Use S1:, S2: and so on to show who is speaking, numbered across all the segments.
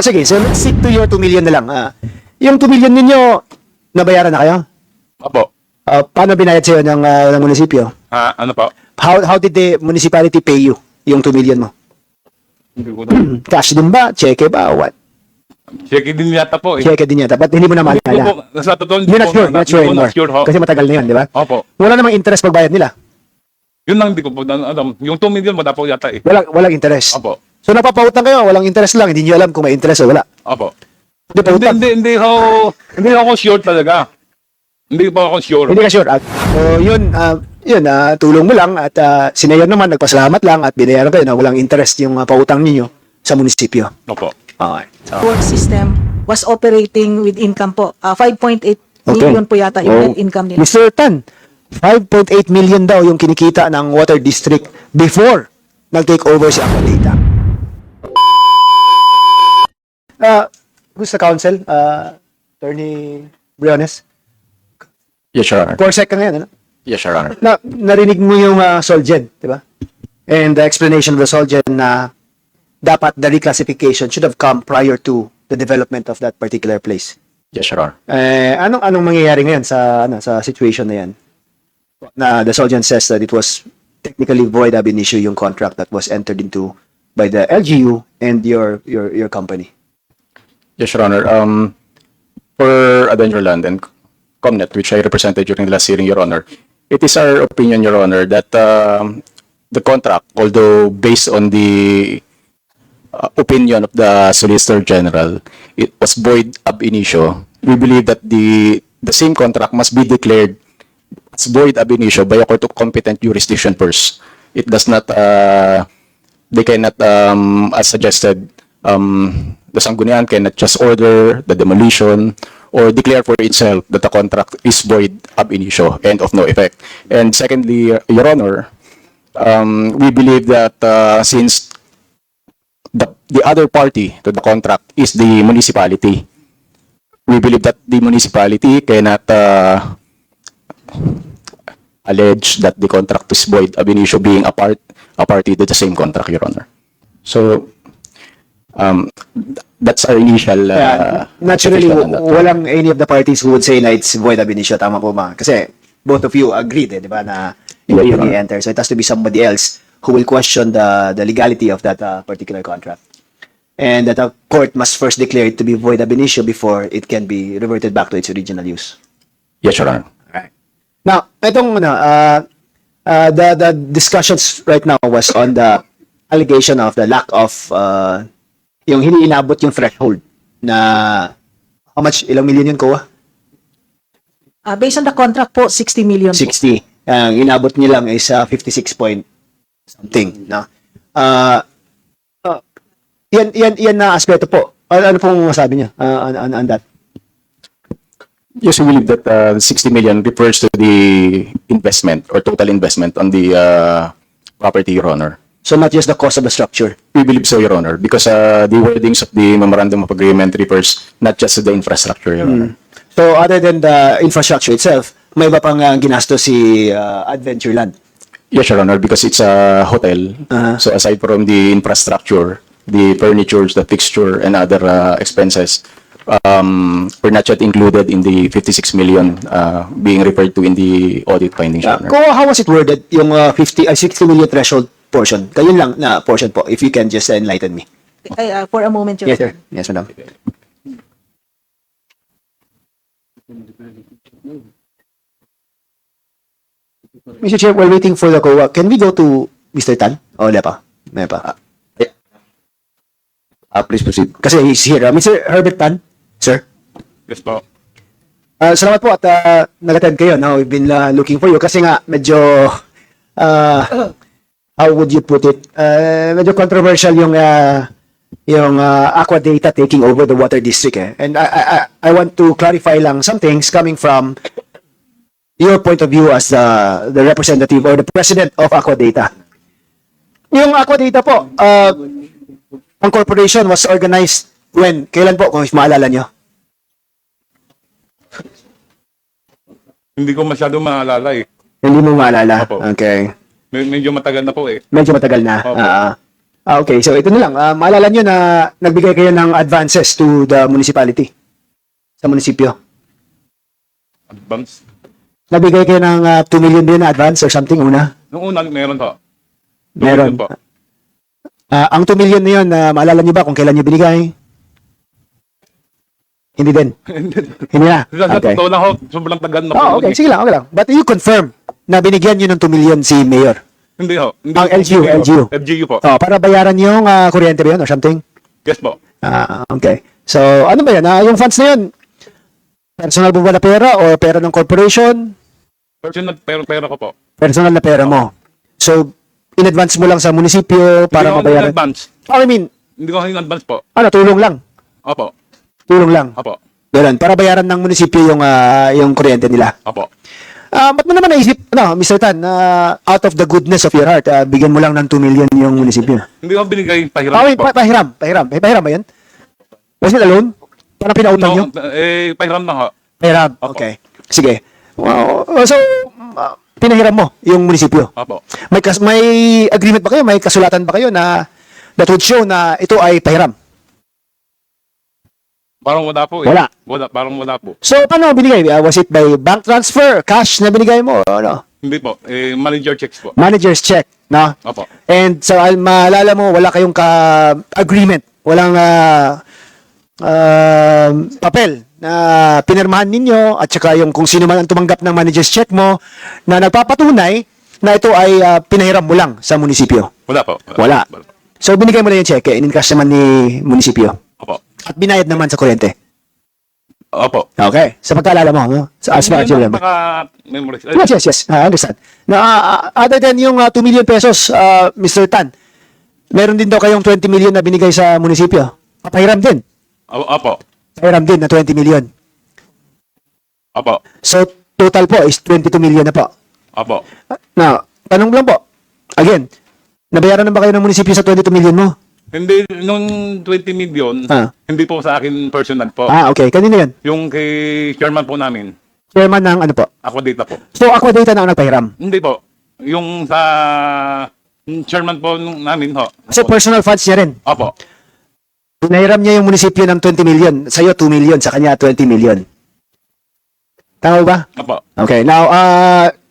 S1: Sige, so let's stick to your 2 million na lang. Yung 2 million ninyo, nabayaran na kayo?
S2: Opo.
S1: Paano binayad sa'yo ng munisipyo?
S2: Ano po?
S1: How did the municipality pay you yung 2 million mo?
S2: Hindi ko na.
S1: Cash din ba? Cheque ba? What?
S2: Check din yata po eh.
S1: Cheque din yata. Ba't hindi mo na
S2: Hindi ko
S1: maalala?
S2: po, sa totoo,
S1: You're not sure. You're not sure
S2: hindi ko
S1: anymore.
S2: na sure ho.
S1: Kasi matagal na yun, di ba?
S2: Opo.
S1: Wala namang interest pagbayad nila.
S2: Yun lang hindi ko po alam. Yung 2 million mo dapat yata eh.
S1: Walang interest.
S2: Opo.
S1: So napapautang kayo, walang interest lang. Hindi nyo alam kung may interest o wala.
S2: Opo.
S1: Hindi pa
S2: Hindi,
S1: utang.
S2: hindi ako sure talaga. Hindi pa ako sure.
S1: Hindi ka sure. So yun, tulong mo lang at si Mayor naman nagpasalamat lang at binayaran kayo na walang interest yung pautang ninyo sa munisipyo.
S2: Opo.
S1: Okay. So,
S3: Work system was operating with income po. 5.8 million po yata yung net income nila.
S1: Mr. Tan, 5.8 million daw yung kinikita ng water district before nag-take over si Aquadata. Who's the council? Attorney Briones?
S4: Yes, Your Honor.
S1: Corsec ka ngayon, ano?
S4: Yes, Your Honor.
S1: Narinig mo yung Solgen, di ba? And the explanation of the Solgen na dapat the reclassification should have come prior to the development of that particular place.
S4: Yes, Your Honor.
S1: Anong mangyayari ngayon sa situation na yan? Na the Solgen says that it was technically void ab initio yung contract that was entered into by the LGU and your company.
S4: Yes, Your Honor. For Avenger Land and Comnet, which I represented during the last hearing, Your Honor, it is our opinion, Your Honor, that the contract, although based on the opinion of the Solicitor General, it was void ab initio. We believe that the same contract must be declared as void ab initio by a court of competent jurisdiction first. It does not, they cannot, as suggested, the Sangguniang cannot just order the demolition or declare for itself that the contract is void ab initio and of no effect. And secondly, Your Honor, we believe that since the other party to the contract is the municipality, we believe that the municipality cannot allege that the contract is void ab initio being a party to the same contract, Your Honor. So, that's our initial
S1: Naturally,
S4: position on that.
S1: walang any of the parties who would say na it's void ab initio. Tama po ba? Kasi both of you agreed, di ba, na hindi
S4: Yeah,
S1: yung i-enter. So it has to be somebody else who will question the legality of that particular contract. And that the court must first declare it to be void ab initio before it can be reverted back to its original use.
S4: Yes, Your Honor.
S1: Right. Now, itong the discussions right now was on the allegation of the lack of yung hindi inabot yung threshold na how much, ilang million yun, Koa?
S3: Based on the contract po, 60 million po.
S1: 60. Ang inabot niya lang is 56 point something. No? Yan na aspeto po. Ano pong masabi niya on that?
S4: Yes, we believe that 60 million refers to the investment or total investment on the property, Your Honor.
S1: So not just the cost of the structure.
S4: We believe so, Your Honor, because the wordings of the Memorandum of Agreement refers not just to the infrastructure, Your Honor.
S1: So other than the infrastructure itself, may iba pang ginasto si Adventureland.
S4: Yes, Your Honor, because it's a hotel. So aside from the infrastructure, the furniture, the fixture, and other expenses, were not yet included in the 56 million being referred to in the audit findings, Your Honor.
S1: How was it worded, yung 60 million threshold portion? Kayo lang na portion po, if you can just enlighten me.
S3: For a moment, Your
S1: Yes, sir.
S3: Honor.
S1: Yes, madam. Mr. Chair, while waiting for the COA, can we go to Mr. Tan? O, wala pa? May pa. Please proceed. Kasi he's here. Mr. Herbert Tan, sir.
S2: Yes po.
S1: Salamat po at nag-attend kayo. Now, we've been looking for you kasi nga medyo how would you put it? Medyo controversial yung Aquadata taking over the water district. And I want to clarify lang some things coming from your point of view as the representative or the president of Aquadata. Yung Aquadata po, ang corporation was organized when? Kailan po, kung maalala nyo?
S2: Hindi ko masyado maalala eh.
S1: Hindi mo maalala?
S2: Opo.
S1: Okay.
S2: Medyo matagal na po eh.
S1: Medyo matagal na.
S2: Opo.
S1: Okay, so ito na lang. Maalala nyo na nagbigay kayo ng advances to the municipality. Sa munisipyo.
S2: Advance.
S1: Nagbigay kayo ng 2 million din na advance or something una.
S2: Nung una, meron ho.
S1: Meron.
S2: Po.
S1: Ang 2 million na yun, maalala nyo ba kung kailan nyo binigay? Hindi din. Hindi na.
S2: Sa
S1: Okay.
S2: totoo lang ho, sobrang tagal na po.
S1: Oh, okay. Sige lang, okay lang. But you confirm na binigyan nyo ng 2 million si Mayor.
S2: Hindi ho. Hindi
S1: Ang
S2: ho.
S1: LGU,
S2: Hindi ho.
S1: LGU.
S2: LGU po.
S1: Oh, para bayaran yung kuryente ba yun or something?
S2: Yes po.
S1: Okay. So, ano ba yan? Yung funds na yun, personal mo ba na pera or pera ng corporation?
S2: Personal, pera ko po.
S1: Personal na pera mo. So, in advance mo lang sa munisipyo para
S2: Hindi ko
S1: mabayaran.
S2: advance.
S1: I mean,
S2: Hindi ko advance po.
S1: tulong lang.
S2: Opo.
S1: Tulong lang.
S2: Opo.
S1: Ganun, para bayaran ng munisipyo yung kuryente nila.
S2: Opo.
S1: Ba't mo naman naisip, Mr. Tan, out of the goodness of your heart, bigyan mo lang ng 2 million yung munisipyo?
S2: Hindi ko binigay pahiram
S1: Wait,
S2: po.
S1: pahiram. May pahiram ba yan? Was it a loan? Parang pinautang nyo?
S2: Pahiram na ho.
S1: Pahiram.
S2: Opo.
S1: Okay. Sige. So, pinahiram mo yung munisipyo.
S2: Opo.
S1: May agreement ba kayo? May kasulatan ba kayo na that would show na ito ay pahiram?
S2: Parang wala po eh.
S1: Wala.
S2: Parang wala po.
S1: So, paano mo binigay? Was it by bank transfer? Cash na binigay mo? Ano?
S2: Hindi po. Manager checks po.
S1: Manager's check, no?
S2: Opo.
S1: And so, maalala mo, wala kayong agreement. Walang papel na pinirmahan ninyo at saka yung kung sino man ang tumanggap ng manager's check mo na nagpapatunay na ito ay pinahiram mo lang sa munisipyo.
S2: Wala po.
S1: Wala. So, binigay mo na yung cheque, in-encash naman ni munisipyo.
S2: Opo.
S1: At binayad naman sa kuryente.
S2: Opo.
S1: Okay. Sa pagkaalala mo, no? As far as you remember.
S2: Memorize.
S1: Yes. I understand. Na, other than yung 2 million pesos, Mr. Tan, meron din daw kayong 20 million na binigay sa munisipyo. Papahiram din.
S2: Opo.
S1: Pahiram din na 20 million.
S2: Opo.
S1: So, total po is 22 million na po.
S2: Opo.
S1: Now, tanong lang po. Again, nabayaran na ba kayo ng munisipyo sa 22 million mo?
S2: Hindi, nung 20 million, hindi po sa akin personal po.
S1: Okay. Kanino yan?
S2: Yung kay chairman po namin,
S1: Chairman ng ano po?
S2: ako data po.
S1: So, Aqua Data na ang nagpahiram.
S2: Hindi po. Yung sa chairman po namin ho.
S1: So, personal funds niya rin.
S2: Opo.
S1: Pinahiram niya yung munisipyo ng 20 million. Sa'yo, 2 million. Sa kanya, 20 million. Tama ba?
S2: Opo.
S1: Okay. Now,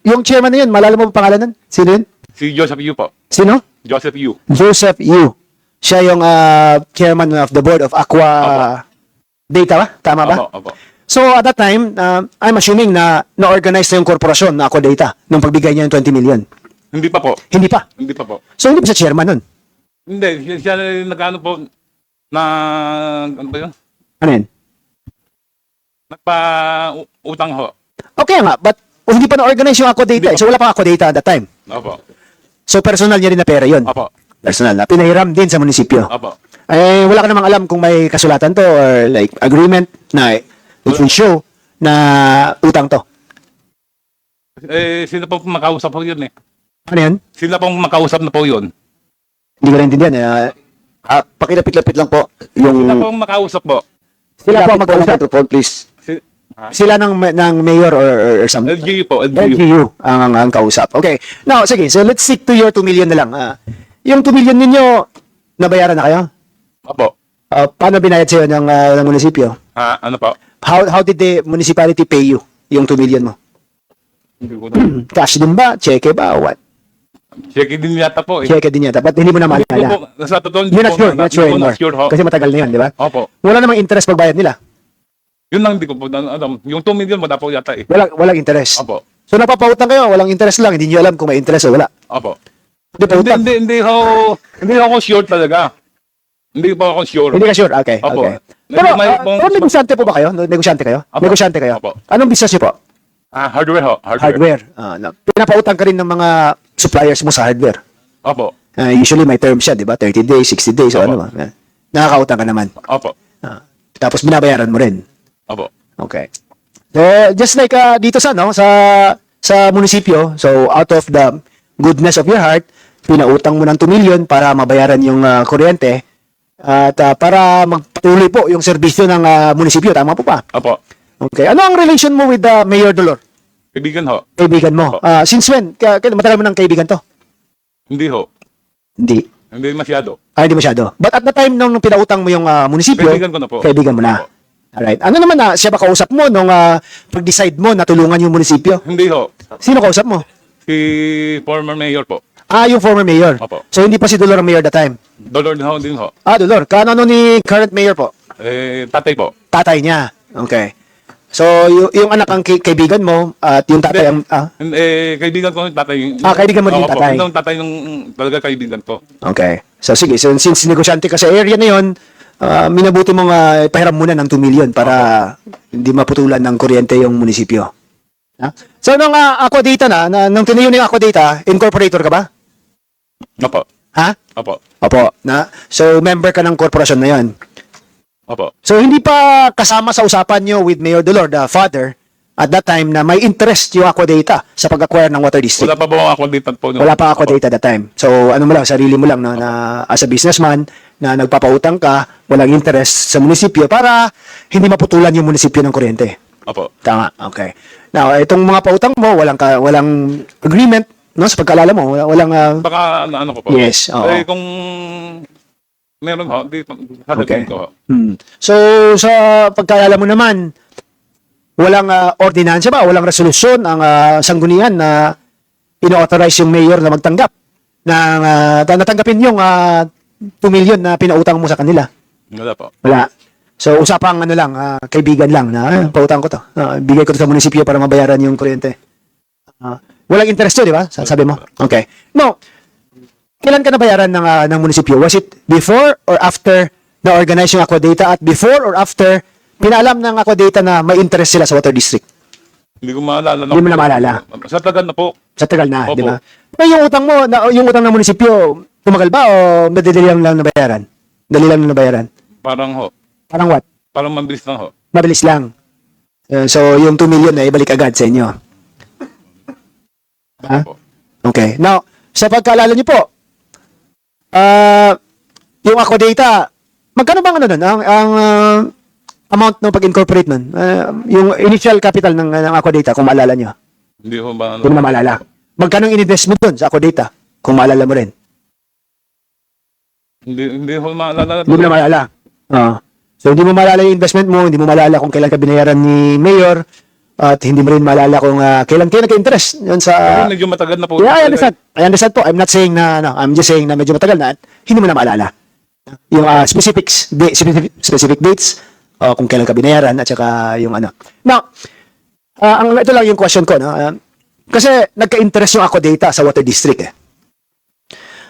S1: yung chairman na yun, malala mo ba pangalan nun? Sino yun?
S2: Si Joseph Yu po.
S1: Sino?
S2: Joseph Yu.
S1: Joseph Yu. Siya yung chairman of the board of Aqua Data ba? Tama ba?
S2: Opo. Opo.
S1: So, at that time, I'm assuming na na-organize na yung korporasyon na Aqua Data nung pagbigay niya ng 20 million.
S2: Hindi pa po.
S1: Hindi pa.
S2: Hindi pa po.
S1: So, hindi pa siya chairman nun.
S2: Hindi. Siya nag-ano po na ano ba yun?
S1: Ano yun?
S2: Nagpa-utang ho.
S1: Okay nga, but hindi pa na-organize yung Aqua Data. So, wala pang Aqua Data at that time.
S2: Opo.
S1: So, personal niya rin na pera yun.
S2: Opo.
S1: Personal na. Pinahiram din sa munisipyo.
S2: Opo.
S1: Wala ka namang alam kung may kasulatan to or like agreement na it will show na utang to.
S2: Sila pong makausap po yun eh.
S1: Ano yun?
S2: Sila pong makausap na po yun.
S1: Hindi ko naintindihan.
S5: Pakilapit-lapit lang po yung
S2: Sila pong makausap po.
S1: Sila po
S5: Lapit po ang
S1: mag-usap.
S5: microphone, please.
S1: Sila ng mayor or something.
S2: LGU po. LGU.
S1: LGU ang kausap. Okay. Now, sige. So, let's stick to your 2 million na lang. Yung 2 million ninyo, nabayaran na kayo?
S2: Opo.
S1: Paano binayad sa'yo ng munisipyo?
S2: Ano po?
S1: How did the municipality pay you yung 2 million mo?
S2: Hindi ko na.
S1: Cash din ba? Cheque ba? Or what?
S2: Check din yata po eh.
S1: Cheque din yata. Ba't hindi mo naman
S2: Hindi ko
S1: na?
S2: po, sa totoo,
S1: You're not sure. Not sure
S2: hindi ko
S1: anymore.
S2: na sure ho.
S1: Kasi matagal na yun, di ba?
S2: Opo.
S1: Wala namang interest pagbayad nila.
S2: Yun lang hindi ko po alam. Yung 2 million wala po yata eh.
S1: Walang interest.
S2: Opo.
S1: So napapautang kayo, walang interest lang. Hindi nyo alam kung may interest o wala.
S2: Opo.
S1: Hindi pa utang.
S2: Hindi ako sure talaga. Hindi pa ako sure.
S1: Hindi ka sure? Okay.
S2: Opo.
S1: Okay. Pero negosyante po ba kayo? Negosyante kayo?
S2: Opo.
S1: Negosyante kayo?
S2: Opo.
S1: Anong business nyo po?
S2: Hardware ho.
S1: Hardware. Pinapautang ka rin ng mga suppliers mo sa hardware.
S2: Opo.
S1: Usually may term siya, di ba? 30 days, 60 days, o
S2: Opo.
S1: ano ba? Nakakautang ka naman.
S2: Opo.
S1: Tapos binabayaran mo rin.
S2: Opo.
S1: Okay. So, just like dito sa munisipyo, so out of the goodness of your heart, pinautang mo ng 2 million para mabayaran yung kuryente at para magpatuloy po yung serbisyo ng munisipyo. Tama po ba?
S2: Opo.
S1: Okay. Ano ang relation mo with Mayor Dolor?
S2: Kaibigan ho.
S1: Kaibigan mo.
S2: Opo.
S1: Since when? Matagal mo ng kaibigan to?
S2: Hindi ho.
S1: Hindi.
S2: Hindi masyado.
S1: Hindi masyado. But at the time nung pinautang mo yung munisipyo,
S2: Kaibigan ko na po.
S1: Kaibigan mo na.
S2: Opo.
S1: Alright. Ano naman na siya ba kausap mo nung pag-decide mo na tulungan yung munisipyo?
S2: Hindi ho.
S1: Sino kausap mo?
S2: Si former mayor po.
S1: Yung former mayor.
S2: Opo.
S1: So hindi pa si Dolor ang mayor that time.
S2: Dolor din ho.
S1: Dolor. Kaano ni current mayor po?
S2: Tatay po.
S1: Tatay niya. Okay. So yung anak ang kaibigan mo at yung tatay ang
S2: Kaibigan ko yung tatay.
S1: Kaibigan mo din yung
S2: Opo,
S1: tatay.
S2: yung tatay yung talaga kaibigan ko.
S1: Okay. So sige, so, since negosyante ka sa area na yon, minabuti mong ipahiram muna ng 2 million para hindi maputulan ng kuryente yung munisipyo. Ha? So nung Aqua Data nung tinayo ng Aqua Data, incorporator ka ba?
S2: Opo.
S1: Ha?
S2: Opo.
S1: Opo. So member ka ng korporasyon na yon.
S2: Opo.
S1: So hindi pa kasama sa usapan nyo with Mayor Dolor, the father, at that time na may interest yung Aqua Data sa pag-acquire ng water district.
S2: Wala pa po ako dito po.
S1: Wala pa Aqua Data that time. So ano mo lang, sarili mo lang na as a businessman na nagpapautang ka, walang interest sa munisipyo para hindi maputulan yung munisipyo ng kuryente.
S2: Opo.
S1: Tama. Okay. Now, itong mga pautang mo, walang agreement, no? Sa pagkaalala mo, walang
S2: Baka ano ko po.
S1: Yes, oo.
S2: Kung meron ho, di
S1: Okay.
S2: sasabihin ko ho.
S1: So, sa pagkaalala mo naman, walang ordinansya ba, walang resolusyon ang sanggunian na ino-authorize yung mayor na magtanggap ng natanggapin yung 2 million na pinautang mo sa kanila.
S2: Wala po.
S1: Wala. So, usapang kaibigan lang na pautang ko to. Bigay ko to sa munisipyo para mabayaran yung kuryente. Walang interest to, di ba? Sabi mo? Okay. No. Kailan ka nabayaran ng munisipyo? Was it before or after na-organize yung Aqua Data at before or after pinaalam ng Aqua Data na may interest sila sa water district?
S2: Hindi ko maalala.
S1: Hindi mo na maalala?
S2: Sa tagal na po.
S1: Sa tagal na,
S2: Opo.
S1: di ba? Pero yung utang mo, yung utang ng munisipyo, tumagal ba o madali lang nabayaran? Dali lang nabayaran?
S2: Parang ho.
S1: Parang what?
S2: Parang mabilis lang ho.
S1: Mabilis lang. So, yung 2 million na ibalik agad sa inyo. Ha?
S2: Opo.
S1: Okay. Now, sa pagkaalala niyo po, yung Aqua Data, magkano bang ang amount ng pag-incorporate nun? Yung initial capital ng Aqua Data, kung maalala niyo.
S2: Hindi ho ba
S1: Hindi mo na maalala. Magkano ang in-invest mo dun sa Aqua Data, kung maalala mo rin?
S2: Hindi ho maalala.
S1: Hindi mo na maalala. So, hindi mo maalala yung investment mo, hindi mo maalala kung kailan ka binayaran ni Mayor, at hindi mo rin maalala kung kailan kayo nagka-interest yun sa...
S2: Medyo matagal na po.
S1: Yeah, I understand. I understand po. I'm not saying na, I'm just saying na medyo matagal na at hindi mo na maalala. Yung specific dates, kung kailan ka binayaran at saka yung ano. Now, ito lang yung question ko. No? Kasi nagka-interest yung Aqua Data sa Water District.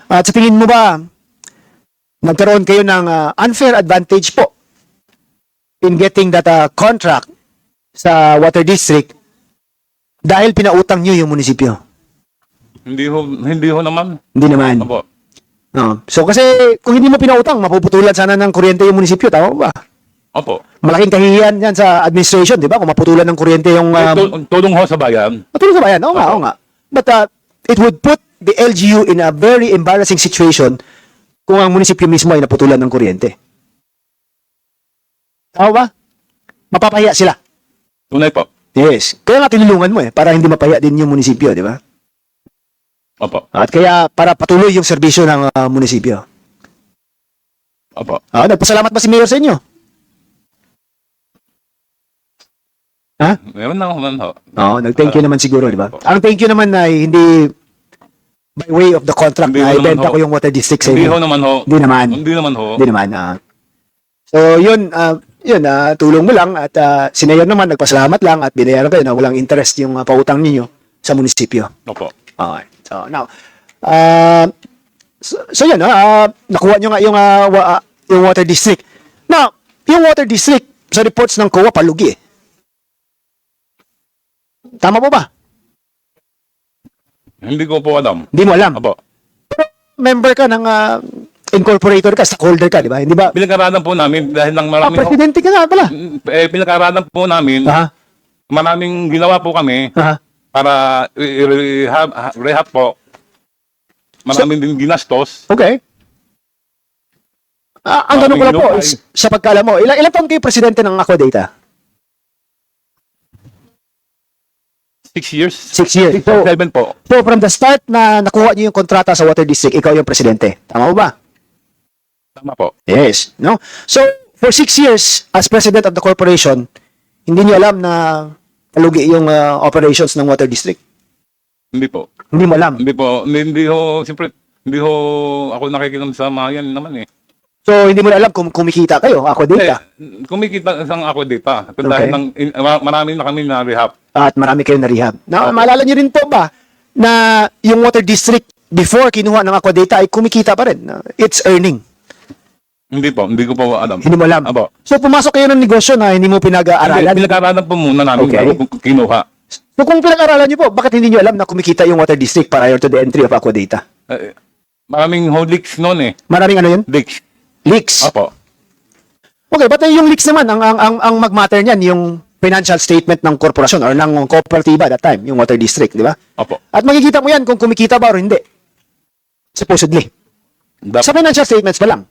S1: At sa tingin mo ba, nagkaroon kayo ng unfair advantage po in getting that contract sa Water District dahil pinautang nyo yung munisipyo?
S2: Hindi ho naman.
S1: Hindi naman.
S2: Opo.
S1: No. So kasi kung hindi mo pinautang, mapuputulan sana ng kuryente yung munisipyo, tama ba?
S2: Opo.
S1: Malaking kahihiyan yan sa administration, di ba? Kung maputulan ng kuryente yung...
S2: Tulong ho sa bayan.
S1: matulong sa bayan, oo nga, oo nga. But it would put the LGU in a very embarrassing situation kung ang munisipyo mismo ay naputulan ng kuryente. Tama ba? Mapapahiya sila.
S2: Tunay po.
S1: Yes. Kaya nga tinulungan mo para hindi mapahiya din yung munisipyo, di ba?
S2: Opo.
S1: At kaya para patuloy yung serbisyo ng munisipyo.
S2: Opo.
S1: Nagpasalamat ba si Mayor sa inyo? Ha?
S2: Meron na naman ho.
S1: Oo, nag-thank you naman siguro, di ba? Ang thank you naman ay hindi by way of the contract
S2: Hindi
S1: na
S2: ho naman
S1: ibenta
S2: ho.
S1: ko yung water district sa
S2: Hindi
S1: inyo.
S2: ho naman ho.
S1: Hindi naman.
S2: Hindi naman ho.
S1: Hindi naman. So, yun, tulong mo lang at si Mayor naman nagpasalamat lang at binayaran kayo na walang interest yung pautang ninyo sa munisipyo.
S2: Opo.
S1: Okay. So, now, so yun, nakuha nyo nga yung water district. Now, yung water district sa reports ng COA palugi. Tama po ba?
S2: Hindi ko po alam.
S1: Hindi mo alam.
S2: Opo.
S1: Member ka ng incorporator ka, stockholder ka, di ba? Hindi ba?
S2: Pinag-aralan po namin dahil ng maraming...
S1: Presidente ka nga pala.
S2: Pinag-aralan po namin.
S1: Ha?
S2: Maraming ginawa po kami
S1: Ha?
S2: para rehab po. Maraming din ginastos.
S1: Okay. Ang tanong ko lang po, sa pagkala mo, ilang taon kayo presidente ng Aqua Data?
S2: 6 6 years.
S1: 6 years. So,
S2: 7 po.
S1: so from the start na nakuha niyo yung kontrata sa Water District, ikaw yung presidente. Tama ba?
S2: Tama po.
S1: Yes. No? So, for 6 years, as president of the corporation, hindi niyo alam na alugi yung operations ng Water District.
S2: Hindi po.
S1: Hindi mo alam.
S2: Hindi po. Hindi ho, siyempre, hindi ho ako nakikinom sa mga yan naman eh.
S1: So, hindi mo na alam kung kumikita kayo, ako data.
S2: Kumikita isang ako data.
S1: Okay.
S2: Dahil marami na kami na rehab.
S1: At marami kayo na rehab. Na, maalala niyo rin po ba na yung Water District before kinuha ng Aqua Data ay kumikita pa rin. It's earning.
S2: Hindi po. Hindi ko po alam.
S1: Hindi mo alam.
S2: Apo.
S1: So, pumasok kayo ng negosyo na hindi mo pinag-aaralan.
S2: Pinag-aaralan po muna namin
S1: Okay.
S2: bago kinuha.
S1: So, kung pinag-aaralan niyo po, bakit hindi niyo alam na kumikita yung Water District prior to the entry of Aqua Data?
S2: Maraming ho leaks noon eh.
S1: Maraming ano yun?
S2: Leaks.
S1: Leaks.
S2: Opo.
S1: Okay, but yung leaks naman, ang mag-matter niyan, yung financial statement ng korporasyon or ng kooperatiba that time, yung Water District, di ba?
S2: Opo.
S1: At makikita mo yan kung kumikita ba o hindi. Supposedly. Sa financial statements pa lang.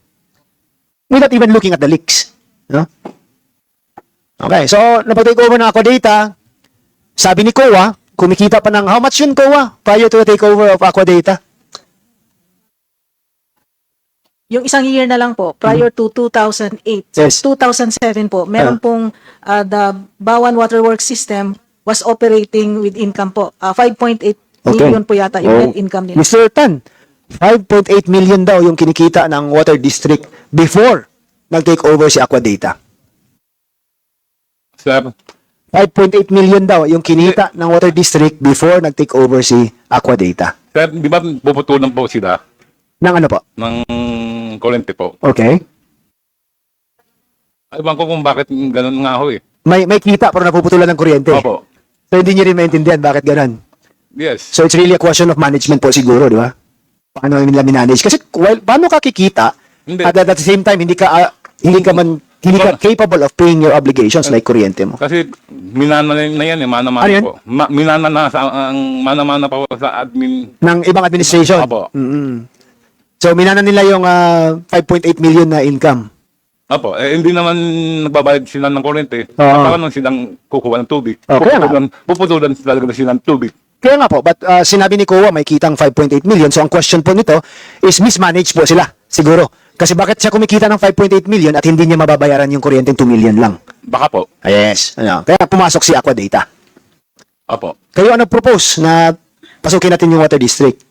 S1: Without even looking at the leaks. No? Okay, so napag-take over ng Aqua Data, sabi ni COA, kumikita pa ng how much yun COA prior to the takeover of Aqua Data?
S3: Yung isang year na lang po, prior to 2008.
S1: Yes.
S3: 2007 po, meron pong the Bawan Waterworks System was operating with income po. 5.8 million po yata yung net income nila.
S1: Mr. Tan, 5.8 million daw yung kinikita ng Water District before nag-take over si Aqua Data.
S2: Sir,
S1: 5.8 million daw yung kinita ng Water District before nag-take over si Aqua Data.
S2: sir, di ba puputulan po sila
S1: Ng ano po?
S2: ng kurente po?
S1: Okay.
S2: Ewan ko kung bakit ganun nga ho eh.
S1: May kita pero napuputulan ng kuryente.
S2: Opo.
S1: So hindi niyo rin maintindihan bakit ganun.
S2: Yes.
S1: So it's really a question of management po siguro, di ba? Paano nila minanage? Kasi well, paano ka kikita
S2: Hindi.
S1: at the same time hindi ka capable of paying your obligations like kuryente mo.
S2: Kasi minana na yan eh, mana-mana
S1: Ano yan?
S2: po. Minana na sa ang mana-mana pa po sa admin.
S1: Ng ibang administration.
S2: Opo.
S1: Mm-mm. So minana nila yung 5.8 million na income.
S2: Opo, hindi naman nagbabayad sila ng kurente.
S1: Oo.
S2: Para nung silang kukuha ng tubig.
S1: Oh, kaya nga.
S2: Puputulan talaga na sila ng tubig.
S1: Kaya nga po, but sinabi ni COA may kitang 5.8 million. So ang question po nito is mismanaged po sila, siguro. Kasi bakit siya kumikita ng 5.8 million at hindi niya mababayaran yung kuryenteng 2 million lang?
S2: Baka po.
S1: Yes. Ano, kaya pumasok si Aqua Data.
S2: Opo.
S1: Kayo ano propose na pasukin natin yung Water District?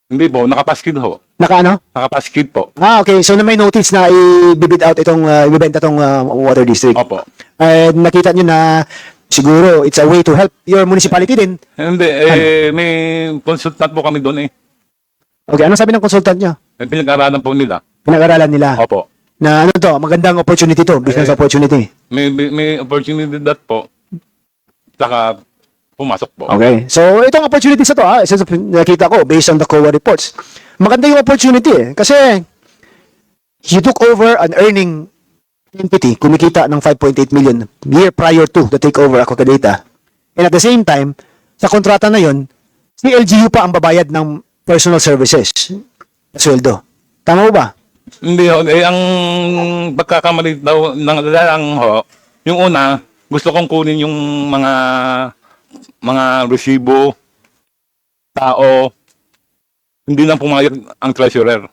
S2: Hindi po, nakapaskid ho.
S1: Naka ano?
S2: Nakapaskid po.
S1: Okay. So na may notice na i-bid out itong, ibibenta itong Water District.
S2: Opo.
S1: Nakita nyo na siguro it's a way to help your municipality din.
S2: Hindi, may consultant po kami doon eh.
S1: Okay. Anong sabi ng consultant nyo?
S2: Pinag-aralan po nila.
S1: Pinag-aralan nila.
S2: Opo.
S1: Na ano to, magandang opportunity to, business opportunity.
S2: May opportunity that po. Saka pumasok po.
S1: Okay. So, itong opportunity sa to, isa sa nakita ko, based on the COA reports, maganda yung opportunity eh. Kasi, you took over an earning entity, kumikita ng 5.8 million year prior to the takeover Aqua Data. And at the same time, sa kontrata na yon, si LGU pa ang babayad ng personal services. Sweldo. Tama mo ba?
S2: Hindi ho, ang pagkakamali daw ng lang ho, yung una, gusto kong kunin yung mga resibo, tao, hindi lang pumayag ang treasurer.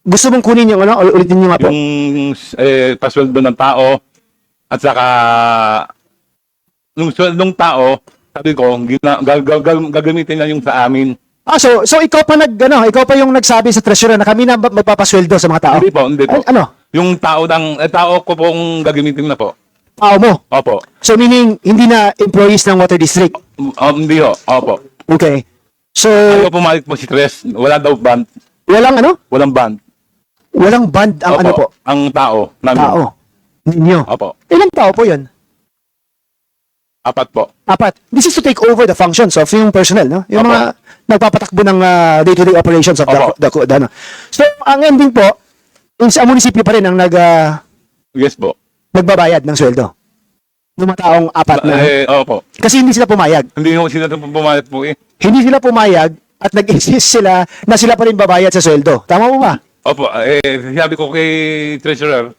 S1: Gusto mong kunin yung ano? Ulitin nyo nga po.
S2: Yung pasweldo ng tao, at saka yung sweldong tao, sabi ko, gagamitin na yung sa amin.
S1: So ikaw pa ikaw pa yung nagsabi sa treasurer na kami na magpapasweldo sa mga tao?
S2: Hindi po.
S1: Ano?
S2: Yung tao ko pong gagamitin na po.
S1: Tao mo?
S2: Opo.
S1: So meaning, hindi na employees ng Water District?
S2: Hindi ho. Opo.
S1: Okay. So,
S2: Ayaw pumayag po si Tres. Wala daw band.
S1: walang ano?
S2: Walang band.
S1: Walang band ang
S2: Opo.
S1: ano po?
S2: Ang tao namin.
S1: Tao. Ninyo.
S2: Opo.
S1: Ilang tao po yun?
S2: 4 po.
S1: 4. This is to take over the functions of yung personnel, no? Yung
S2: Opo.
S1: mga nagpapatakbo ng day-to-day operations of
S2: Opo.
S1: the ano. So, ang ending po, is ang munisipyo pa rin ang
S2: Yes po.
S1: nagbabayad ng sweldo. Ng mga taong 4 na.
S2: Opo.
S1: Kasi hindi sila pumayag.
S2: Hindi ho sila pumayag po eh.
S1: Hindi sila pumayag at nag-insist sila na sila pa rin babayad sa sweldo. Tama mo ba?
S2: Opo. Sabi ko kay treasurer,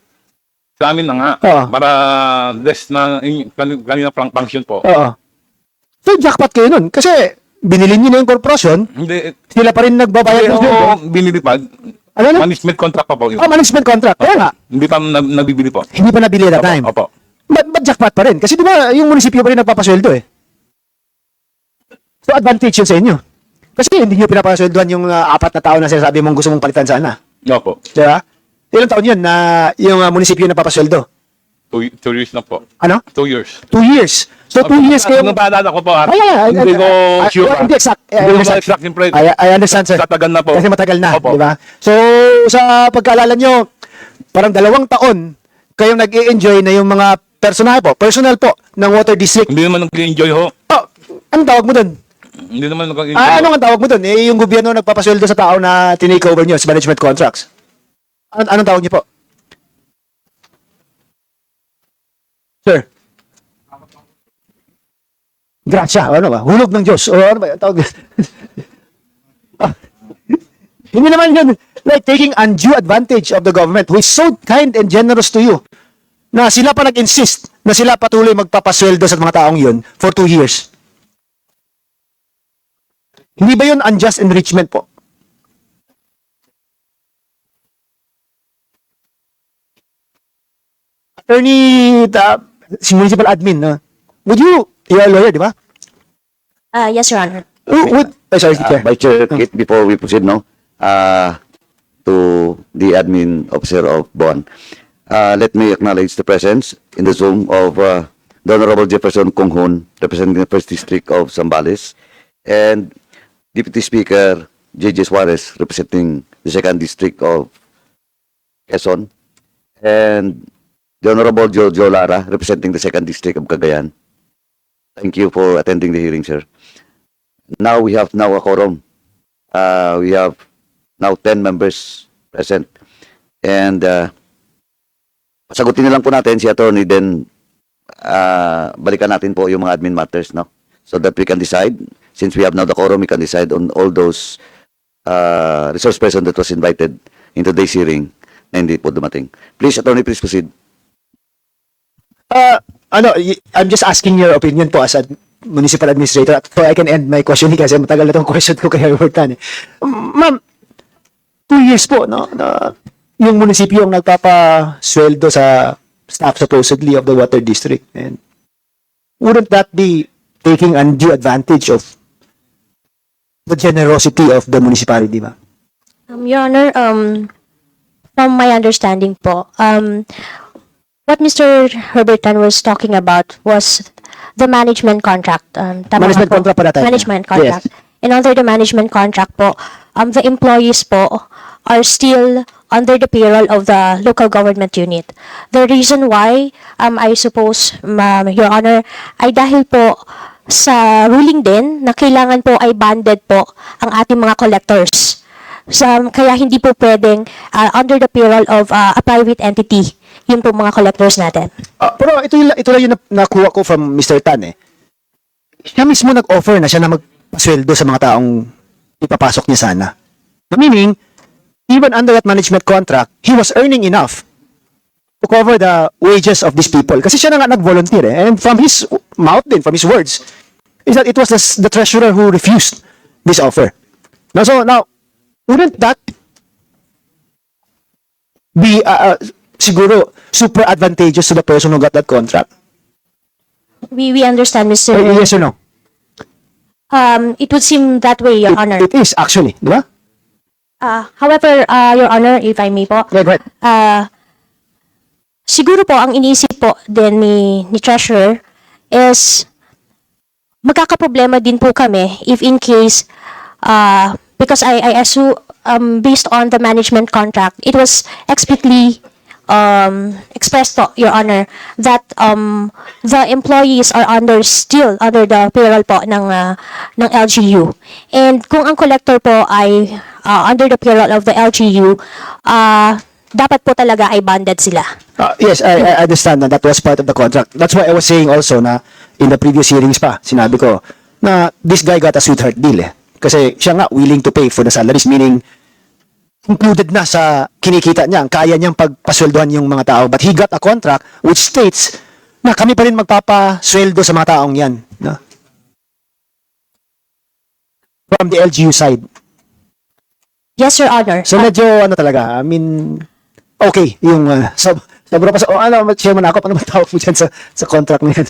S2: sa amin na nga.
S1: Oo.
S2: Para less na kanina function po.
S1: Oo. So, jackpot kayo nun. Kasi, binili niyo na yung korporasyon,
S2: Hindi,
S1: sila pa rin nagbabayad ng
S2: hindi
S1: sweldo.
S2: ako binili pa.
S1: Ano na?
S2: Management contract pa po yun.
S1: Oh, management contract. Kaya nga,
S2: Hindi pa nabibili po.
S1: hindi pa nabili at that time.
S2: Opo.
S1: Ba't jackpot pa rin? Kasi di ba, yung munisipyo pa rin nagpapasweldo eh. So, advantage yun sa inyo. Kasi hindi nyo pinapasweldoan yung 4 na tao na sinasabi mong gusto mong palitan sana.
S2: Opo.
S1: Di ba? Ilang taon yun na yung munisipyo nagpapasweldo?
S2: 2 years na po.
S1: Ano?
S2: 2 years.
S1: 2 years. So, 2 years kayo...
S2: Nung baalala ko po,
S1: Hindi
S2: ko sure.
S1: Hindi exact.
S2: Hindi ko exact yung price.
S1: I understand, sir.
S2: Tatagal na po.
S1: Kasi matagal na,
S2: Opo.
S1: di ba? So, sa pagkaalala nyo, parang 2 taon kayong nag-i-enjoy na yung mga personal po, ng Water District.
S2: Hindi naman nag-enjoy ho.
S1: Oh, anong tawag mo dun?
S2: Hindi naman nag-enjoy.
S1: Ano ang tawag mo dun? Eh, yung gobyerno nagpapasweldo sa tao na tinake over nyo sa management contracts. Anong tawag nyo po? Sir? Gracia, ano ba? Hulog ng Diyos. O ano ba? Ang tawag. Ah, hindi naman yun. Like taking undue advantage of the government who is so kind and generous to you na sila pa nag-insist na sila patuloy magpapasweldo sa mga taong yun for 2 years. Hindi ba yun unjust enrichment po? Attorney, si municipal admin, would you, you're a lawyer, di ba?
S6: Yes, Your Honor.
S1: Sorry, Chair.
S5: Vice Chair, Kate, before we proceed now, to the admin officer of BON, let me acknowledge the presence in the Zoom of the Honorable Jefferson Kung-Hun, representing the 1st District of Zambales, and Deputy Speaker J.J. Suarez, representing the 2nd District of Quezon, and the Honorable Jojo Lara, representing the 2nd District of Cagayan. Thank you for attending the hearing, sir. Now we have a quorum. We have now 10 members present. And pasagutin na lang po natin si attorney, then balikan natin po yung mga admin matters, no? So that we can decide. Since we have now the quorum, we can decide on all those resource person that was invited in today's hearing na hindi po dumating. Please, attorney, please proceed.
S1: I'm just asking your opinion po as a municipal administrator so I can end my question kasi matagal na itong question ko kay Robertan. Ma'am, 2 years po, no? Na yung munisipyo ang nagpapasweldo sa staff supposedly of the water district. And wouldn't that be taking undue advantage of the generosity of the municipality, ba?
S6: Your Honor, from my understanding po, what Mr. Herbertan was talking about was the management contract. Tama
S1: Management
S6: ba po?
S1: contract pala tayo.
S6: Management contract.
S1: Yes.
S6: And under the management contract po, the employees po are still under the payroll of the local government unit. The reason why, I suppose, Your Honor, ay dahil po sa ruling din na kailangan po ay banded po ang ating mga collectors. Kaya hindi po pwedeng under the payroll of a private entity yung po mga collectors natin.
S1: Pero ito lang yung nakuha ko from Mr. Tan eh. Siya mismo nag-offer na siya na magpasweldo sa mga taong ipapasok niya sana. Meaning, even under that management contract, he was earning enough to cover the wages of these people. Kasi siya na nga nag-volunteer eh. And from his mouth din, from his words, is that it was the treasurer who refused this offer. Now, wouldn't that be siguro super advantageous to the person who got that contract?
S6: We understand, Mr.
S1: Yes or no?
S6: It would seem that way, Your Honor.
S1: It is actually, di ba?
S6: However, Your Honor, if I may po,
S1: Right, right.
S6: siguro po ang iniisip po din ni Treasurer is magkakaproblema din po kami if in case because I assume based on the management contract, it was explicitly expressed po, Your Honor, that the employees are still under the payroll po ng LGU. And kung ang collector po ay under the payroll of the LGU, dapat po talaga ay banded sila.
S1: Yes, I understand that was part of the contract. That's why I was saying also na in the previous hearings pa, sinabi ko na this guy got a sweetheart deal eh. Kasi siya nga willing to pay for the salaries, meaning included na sa kinikita niya, kaya niyang pagpasweldohan yung mga tao. But he got a contract which states na kami pa rin magpapasweldo sa mga taong yan. No? from the LGU side.
S6: Yes, Your Honor.
S1: So medyo ano talaga, I mean, okay, yung sobra pa sa, chairman ako, paano ba tawag mo dyan sa contract na yan?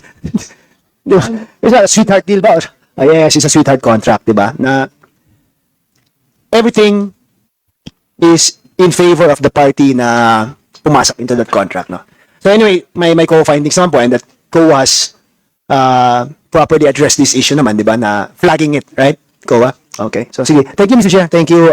S1: Di ba? It's a sweetheart deal ba? Yes, it's a sweetheart contract, di ba? Na everything is in favor of the party na pumasok into that contract, no? So anyway, may co-findings naman po, and that COA has properly addressed this issue naman, di ba? Na flagging it, right? COA? Okay. So sige. Thank you, Mr. Chair. Thank you,